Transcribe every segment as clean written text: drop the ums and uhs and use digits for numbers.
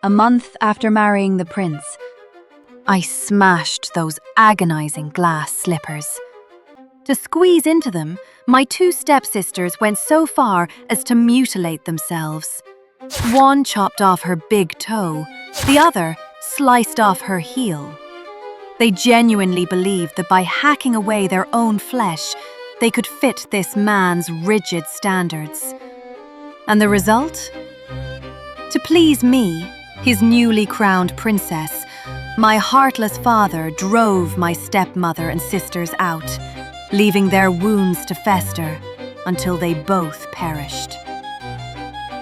a month after marrying the prince. I smashed those agonizing glass slippers. To squeeze into them, my two stepsisters went so far as to mutilate themselves. One chopped off her big toe, the other sliced off her heel. They genuinely believed that by hacking away their own flesh, they could fit this man's rigid standards. And the result? To please me, his newly crowned princess, my heartless father drove my stepmother and sisters out, leaving their wounds to fester until they both perished.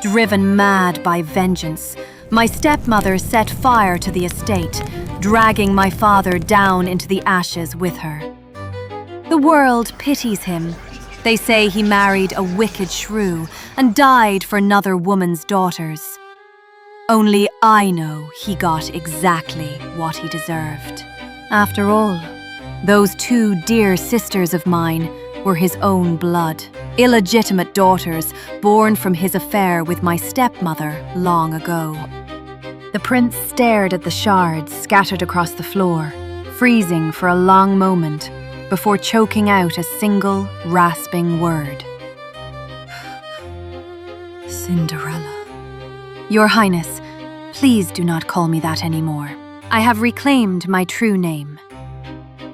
Driven mad by vengeance, my stepmother set fire to the estate, dragging my father down into the ashes with her. The world pities him. They say he married a wicked shrew and died for another woman's daughters. Only I know he got exactly what he deserved. After all, those two dear sisters of mine were his own blood, illegitimate daughters born from his affair with my stepmother long ago. The prince stared at the shards scattered across the floor, freezing for a long moment before choking out a single, rasping word. Cinderella. Your Highness, please do not call me that anymore. I have reclaimed my true name.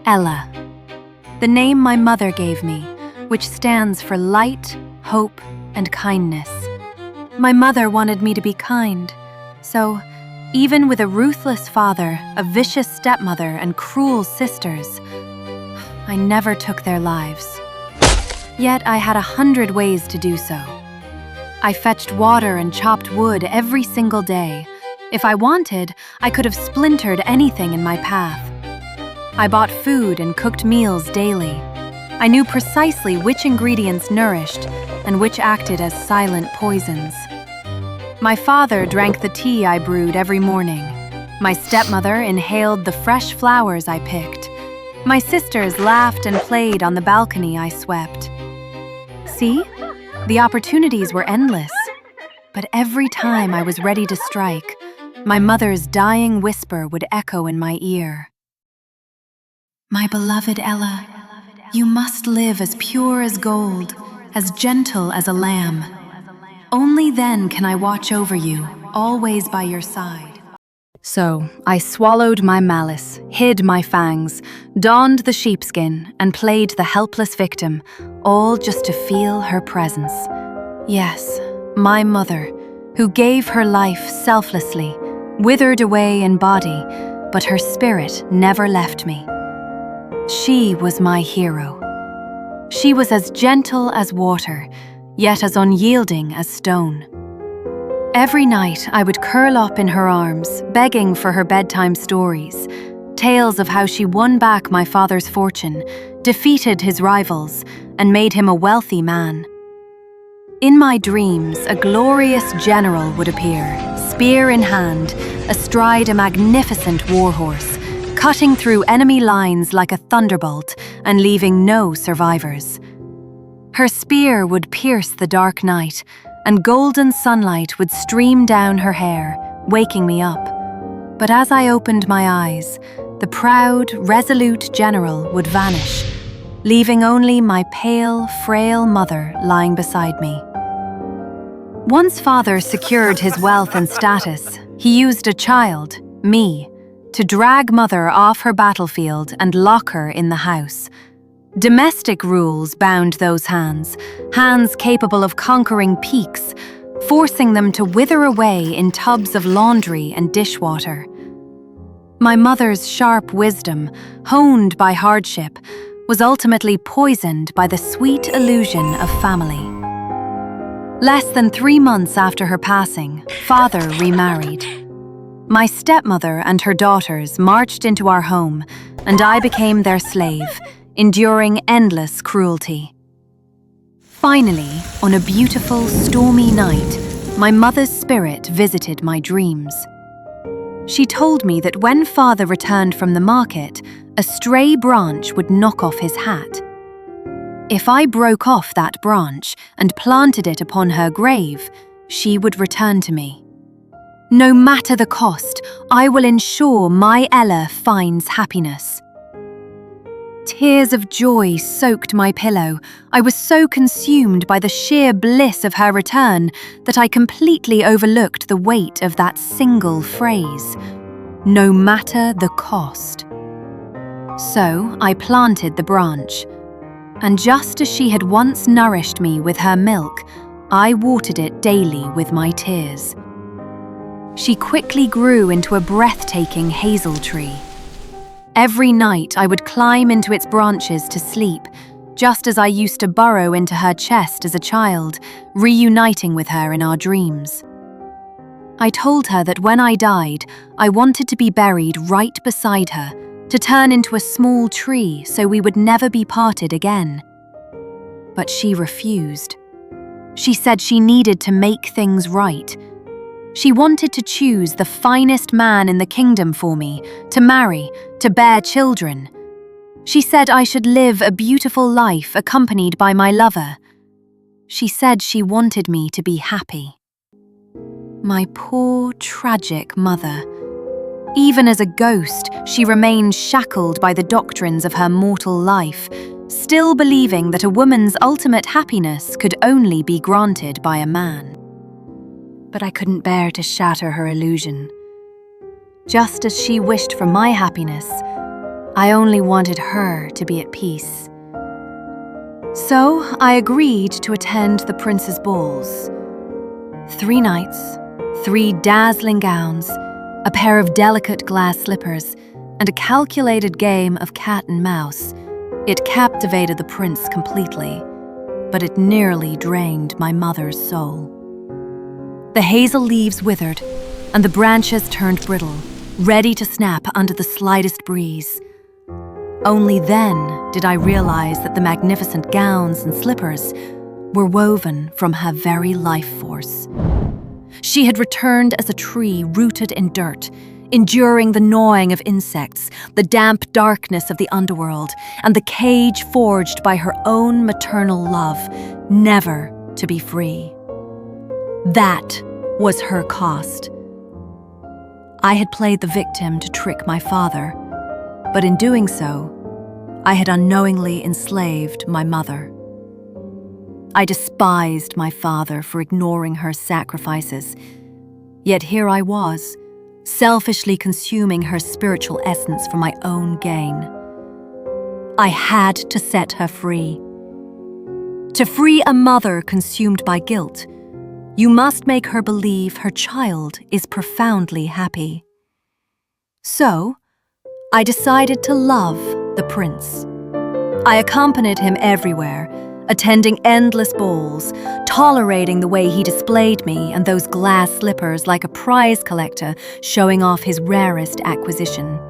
Ella. The name my mother gave me, which stands for light, hope, and kindness. My mother wanted me to be kind, so even with a ruthless father, a vicious stepmother, and cruel sisters, I never took their lives. Yet I had 100 ways to do so. I fetched water and chopped wood every single day. If I wanted, I could have splintered anything in my path. I bought food and cooked meals daily. I knew precisely which ingredients nourished and which acted as silent poisons. My father drank the tea I brewed every morning. My stepmother inhaled the fresh flowers I picked. My sisters laughed and played on the balcony I swept. See? The opportunities were endless. But every time I was ready to strike, my mother's dying whisper would echo in my ear. My beloved Ella, you must live as pure as gold, as gentle as a lamb. Only then can I watch over you, always by your side. So I swallowed my malice, hid my fangs, donned the sheepskin, and played the helpless victim, all just to feel her presence. Yes, my mother, who gave her life selflessly, withered away in body, but her spirit never left me. She was my hero. She was as gentle as water, yet as unyielding as stone. Every night I would curl up in her arms, begging for her bedtime stories, tales of how she won back my father's fortune, defeated his rivals, and made him a wealthy man. In my dreams, a glorious general would appear, spear in hand, astride a magnificent warhorse, cutting through enemy lines like a thunderbolt and leaving no survivors. Her spear would pierce the dark night, and golden sunlight would stream down her hair, waking me up. But as I opened my eyes, the proud, resolute general would vanish, leaving only my pale, frail mother lying beside me. Once father secured his wealth and status, he used a child, me, to drag mother off her battlefield and lock her in the house. Domestic rules bound those hands, hands capable of conquering peaks, forcing them to wither away in tubs of laundry and dishwater. My mother's sharp wisdom, honed by hardship, was ultimately poisoned by the sweet illusion of family. Less than 3 months after her passing, father remarried. My stepmother and her daughters marched into our home, and I became their slave, enduring endless cruelty. Finally, on a beautiful, stormy night, my mother's spirit visited my dreams. She told me that when father returned from the market, a stray branch would knock off his hat. If I broke off that branch and planted it upon her grave, she would return to me. No matter the cost, I will ensure my Ella finds happiness." Tears of joy soaked my pillow. I was so consumed by the sheer bliss of her return that I completely overlooked the weight of that single phrase. No matter the cost. So I planted the branch, and just as she had once nourished me with her milk, I watered it daily with my tears. She quickly grew into a breathtaking hazel tree. Every night I would climb into its branches to sleep, just as I used to burrow into her chest as a child, reuniting with her in our dreams. I told her that when I died, I wanted to be buried right beside her, to turn into a small tree so we would never be parted again. But she refused. She said she needed to make things right. She wanted to choose the finest man in the kingdom for me, to marry, to bear children. She said I should live a beautiful life accompanied by my lover. She said she wanted me to be happy. My poor, tragic mother. Even as a ghost, she remained shackled by the doctrines of her mortal life, still believing that a woman's ultimate happiness could only be granted by a man. But I couldn't bear to shatter her illusion. Just as she wished for my happiness, I only wanted her to be at peace. So I agreed to attend the prince's balls. 3 nights, 3 dazzling gowns, a pair of delicate glass slippers, and a calculated game of cat and mouse. It captivated the prince completely, but it nearly drained my mother's soul. The hazel leaves withered, and the branches turned brittle, ready to snap under the slightest breeze. Only then did I realize that the magnificent gowns and slippers were woven from her very life force. She had returned as a tree rooted in dirt, enduring the gnawing of insects, the damp darkness of the underworld, and the cage forged by her own maternal love, never to be free. That was her cost. I had played the victim to trick my father, but in doing so, I had unknowingly enslaved my mother. I despised my father for ignoring her sacrifices, yet here I was, selfishly consuming her spiritual essence for my own gain. I had to set her free. To free a mother consumed by guilt, you must make her believe her child is profoundly happy. So, I decided to love the prince. I accompanied him everywhere, attending endless balls, tolerating the way he displayed me and those glass slippers like a prize collector showing off his rarest acquisition.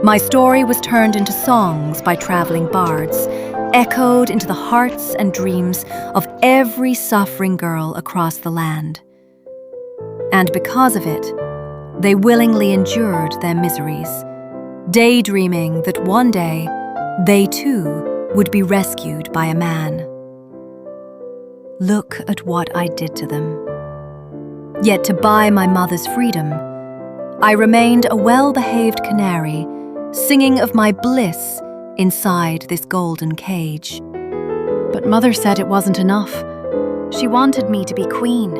My story was turned into songs by traveling bards, echoed into the hearts and dreams of every suffering girl across the land. And because of it, they willingly endured their miseries, daydreaming that one day they too would be rescued by a man. Look at what I did to them. Yet to buy my mother's freedom, I remained a well-behaved canary, singing of my bliss inside this golden cage. But Mother said it wasn't enough. She wanted me to be queen.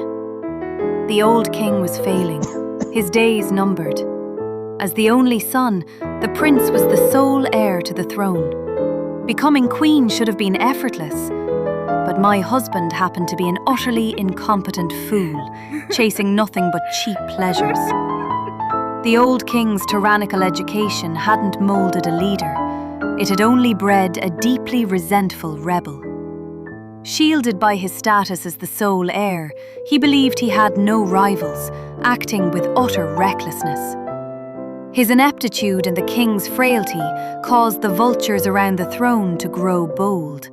The old king was failing, his days numbered. As the only son, the prince was the sole heir to the throne. Becoming queen should have been effortless, but my husband happened to be an utterly incompetent fool, chasing nothing but cheap pleasures. The old king's tyrannical education hadn't molded a leader. It had only bred a deeply resentful rebel. Shielded by his status as the sole heir, he believed he had no rivals, acting with utter recklessness. His ineptitude and the king's frailty caused the vultures around the throne to grow bold.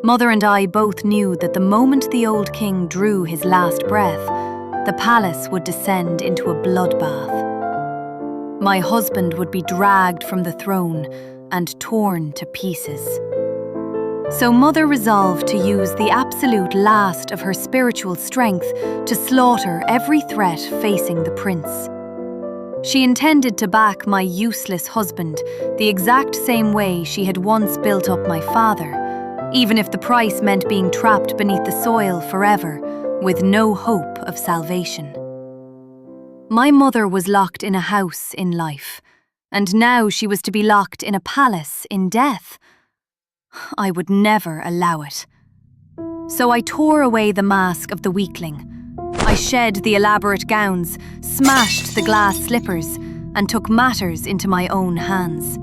Mother and I both knew that the moment the old king drew his last breath, the palace would descend into a bloodbath. My husband would be dragged from the throne and torn to pieces. So Mother resolved to use the absolute last of her spiritual strength to slaughter every threat facing the prince. She intended to back my useless husband the exact same way she had once built up my father, even if the price meant being trapped beneath the soil forever, with no hope of salvation. My mother was locked in a house in life, and now she was to be locked in a palace in death. I would never allow it. So I tore away the mask of the weakling. I shed the elaborate gowns, smashed the glass slippers, and took matters into my own hands.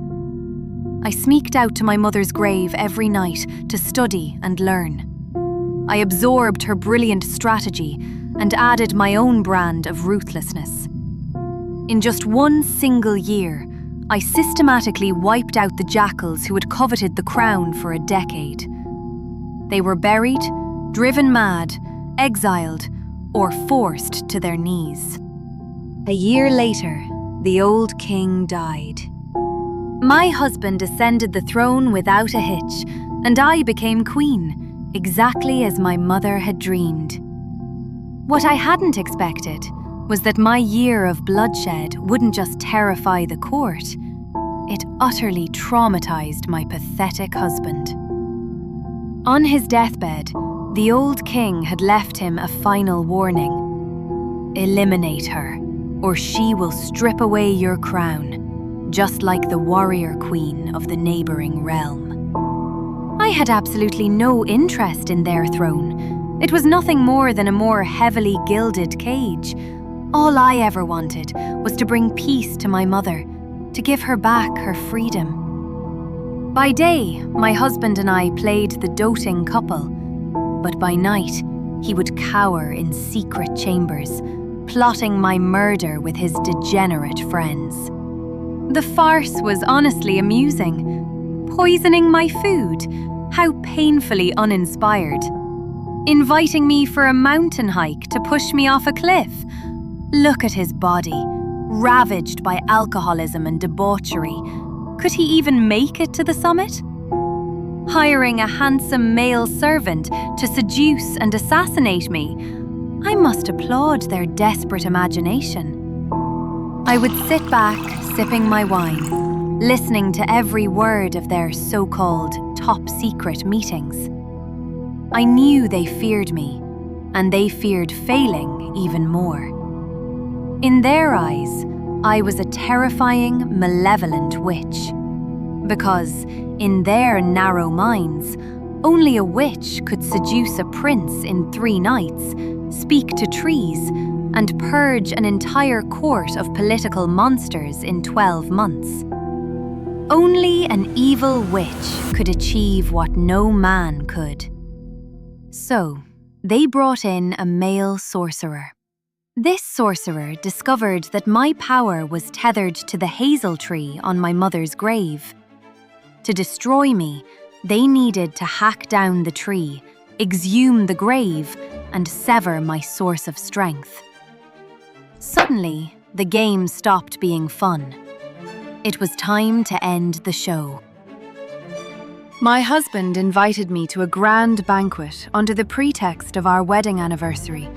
I sneaked out to my mother's grave every night to study and learn. I absorbed her brilliant strategy and added my own brand of ruthlessness. In just one single year, I systematically wiped out the jackals who had coveted the crown for a decade. They were buried, driven mad, exiled, or forced to their knees. A year later, the old king died. My husband ascended the throne without a hitch, and I became queen, exactly as my mother had dreamed. What I hadn't expected was that my year of bloodshed wouldn't just terrify the court, it utterly traumatized my pathetic husband. On his deathbed, the old king had left him a final warning. Eliminate her, or she will strip away your crown, just like the warrior queen of the neighboring realm. I had absolutely no interest in their throne. It was nothing more than a more heavily gilded cage. All I ever wanted was to bring peace to my mother, to give her back her freedom. By day, my husband and I played the doting couple, but by night, he would cower in secret chambers, plotting my murder with his degenerate friends. The farce was honestly amusing. Poisoning my food, how painfully uninspired. Inviting me for a mountain hike to push me off a cliff. Look at his body, ravaged by alcoholism and debauchery. Could he even make it to the summit? Hiring a handsome male servant to seduce and assassinate me. I must applaud their desperate imagination. I would sit back, sipping my wine, listening to every word of their so-called top-secret meetings. I knew they feared me, and they feared failing even more. In their eyes, I was a terrifying, malevolent witch. Because, in their narrow minds, only a witch could seduce a prince in 3 nights, speak to trees, and purge an entire court of political monsters in 12 months. Only an evil witch could achieve what no man could. So, they brought in a male sorcerer. This sorcerer discovered that my power was tethered to the hazel tree on my mother's grave. To destroy me, they needed to hack down the tree, exhume the grave, and sever my source of strength. Suddenly, the game stopped being fun. It was time to end the show. My husband invited me to a grand banquet under the pretext of our wedding anniversary,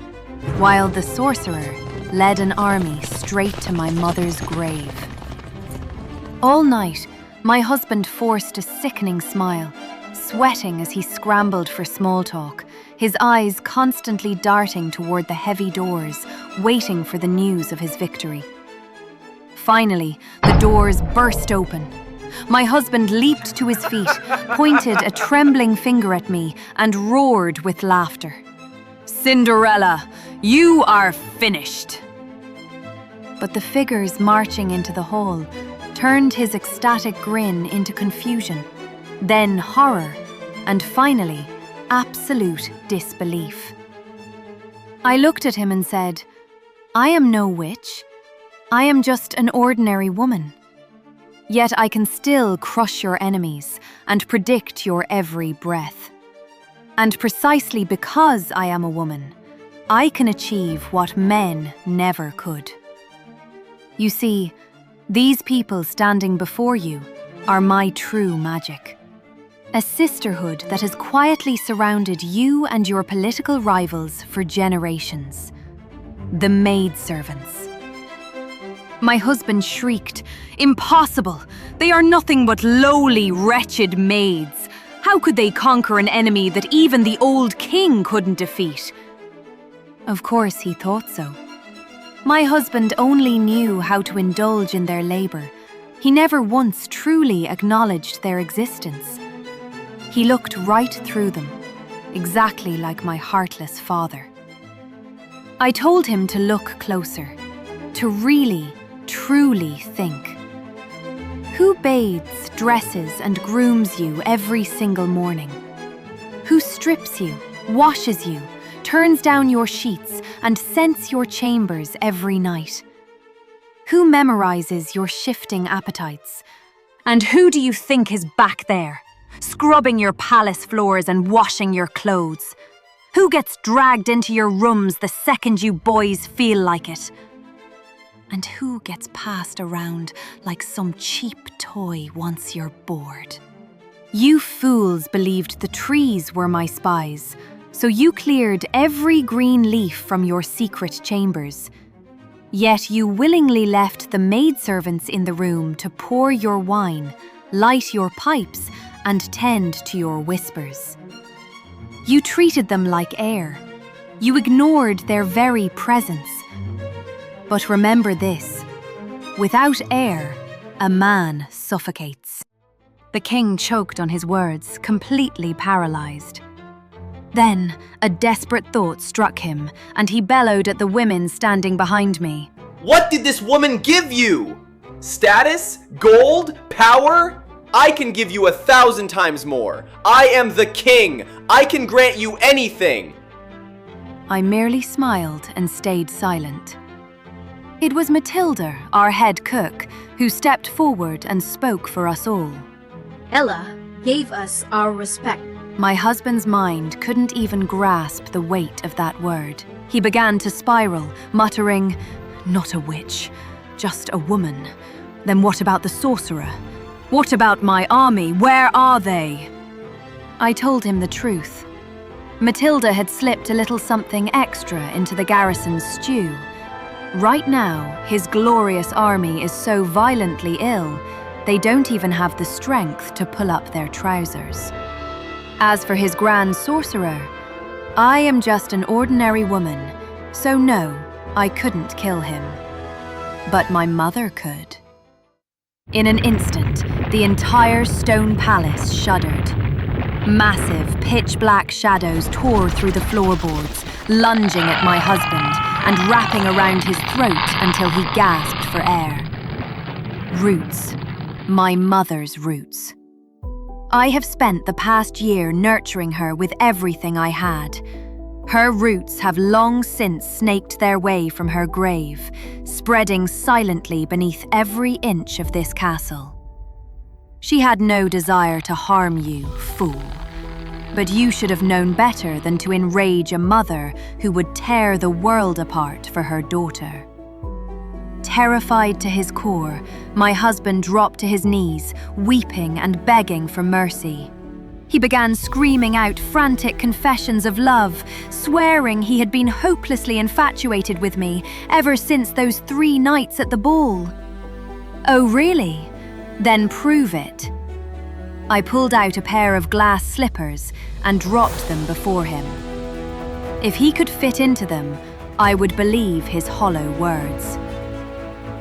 while the sorcerer led an army straight to my mother's grave. All night, my husband forced a sickening smile, sweating as he scrambled for small talk, his eyes constantly darting toward the heavy doors, waiting for the news of his victory. Finally, the doors burst open. My husband leaped to his feet, pointed a trembling finger at me, and roared with laughter. "Cinderella, you are finished!" But the figures marching into the hall turned his ecstatic grin into confusion, then horror, and finally, absolute disbelief. I looked at him and said, "I am no witch. I am just an ordinary woman. Yet I can still crush your enemies and predict your every breath. And precisely because I am a woman, I can achieve what men never could. You see, these people standing before you are my true magic. A sisterhood that has quietly surrounded you and your political rivals for generations. The maidservants. My husband shrieked, "Impossible! They are nothing but lowly, wretched maids. How could they conquer an enemy that even the old king couldn't defeat?" Of course he thought so. My husband only knew how to indulge in their labor. He never once truly acknowledged their existence. He looked right through them, exactly like my heartless father. I told him to look closer, to really, truly think. Who bathes, dresses, and grooms you every single morning? Who strips you, washes you, turns down your sheets, and scents your chambers every night? Who memorizes your shifting appetites? And who do you think is back there, scrubbing your palace floors and washing your clothes? Who gets dragged into your rooms the second you boys feel like it? And who gets passed around like some cheap toy once you're bored? You fools believed the trees were my spies, so you cleared every green leaf from your secret chambers. Yet you willingly left the maidservants in the room to pour your wine, light your pipes, and tend to your whispers. You treated them like air. You ignored their very presence. But remember this: without air, a man suffocates. The king choked on his words, completely paralyzed. Then, a desperate thought struck him, and he bellowed at the women standing behind me. What did this woman give you? Status? Gold? Power? I can give you 1,000 times more. I am the king. I can grant you anything. I merely smiled and stayed silent. It was Matilda, our head cook, who stepped forward and spoke for us all. Ella gave us our respect. My husband's mind couldn't even grasp the weight of that word. He began to spiral, muttering, "Not a witch, just a woman. Then what about the sorcerer? What about my army? Where are they?" I told him the truth. Matilda had slipped a little something extra into the garrison's stew. Right now, his glorious army is so violently ill, they don't even have the strength to pull up their trousers. As for his grand sorcerer, I am just an ordinary woman, so no, I couldn't kill him. But my mother could. In an instant, the entire stone palace shuddered. Massive, pitch-black shadows tore through the floorboards, lunging at my husband and wrapping around his throat until he gasped for air. Roots. My mother's roots. I have spent the past year nurturing her with everything I had. Her roots have long since snaked their way from her grave, spreading silently beneath every inch of this castle. She had no desire to harm you, fool. But you should have known better than to enrage a mother who would tear the world apart for her daughter. Terrified to his core, my husband dropped to his knees, weeping and begging for mercy. He began screaming out frantic confessions of love, swearing he had been hopelessly infatuated with me ever since those 3 nights at the ball. Oh, really? Then prove it. I pulled out a pair of glass slippers and dropped them before him. If he could fit into them, I would believe his hollow words.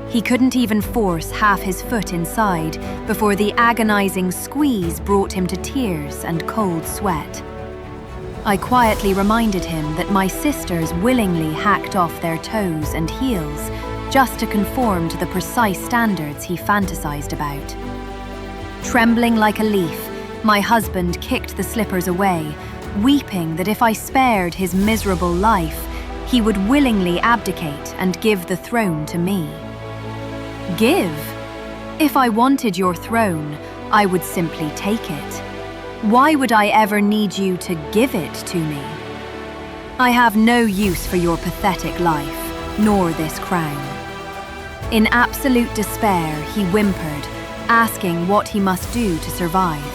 He couldn't even force half his foot inside before the agonizing squeeze brought him to tears and cold sweat. I quietly reminded him that my sisters willingly hacked off their toes and heels just to conform to the precise standards he fantasized about. Trembling like a leaf, my husband kicked the slippers away, weeping that if I spared his miserable life, he would willingly abdicate and give the throne to me. Give? If I wanted your throne, I would simply take it. Why would I ever need you to give it to me? I have no use for your pathetic life, nor this crown. In absolute despair, he whimpered, asking what he must do to survive.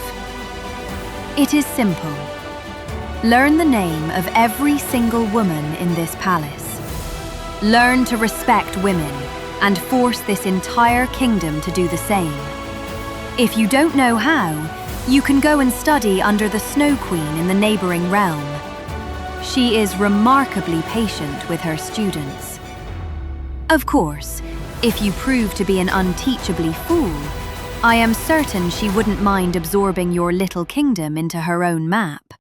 It is simple. Learn the name of every single woman in this palace. Learn to respect women and force this entire kingdom to do the same. If you don't know how, you can go and study under the Snow Queen in the neighboring realm. She is remarkably patient with her students. Of course, if you prove to be an unteachably fool, I am certain she wouldn't mind absorbing your little kingdom into her own map.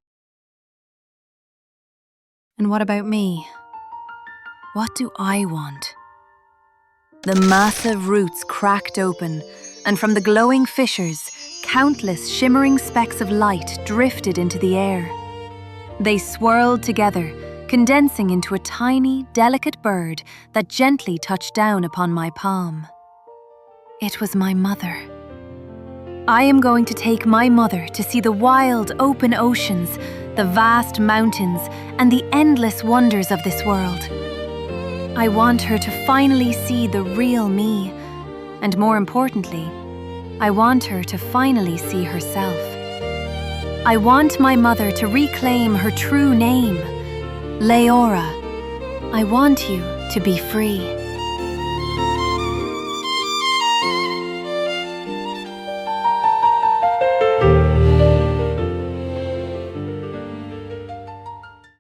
And what about me? What do I want? The massive roots cracked open, and from the glowing fissures, countless shimmering specks of light drifted into the air. They swirled together, condensing into a tiny, delicate bird that gently touched down upon my palm. It was my mother. I am going to take my mother to see the wild, open oceans, the vast mountains, and the endless wonders of this world. I want her to finally see the real me, and more importantly, I want her to finally see herself. I want my mother to reclaim her true name, Leora. I want you to be free.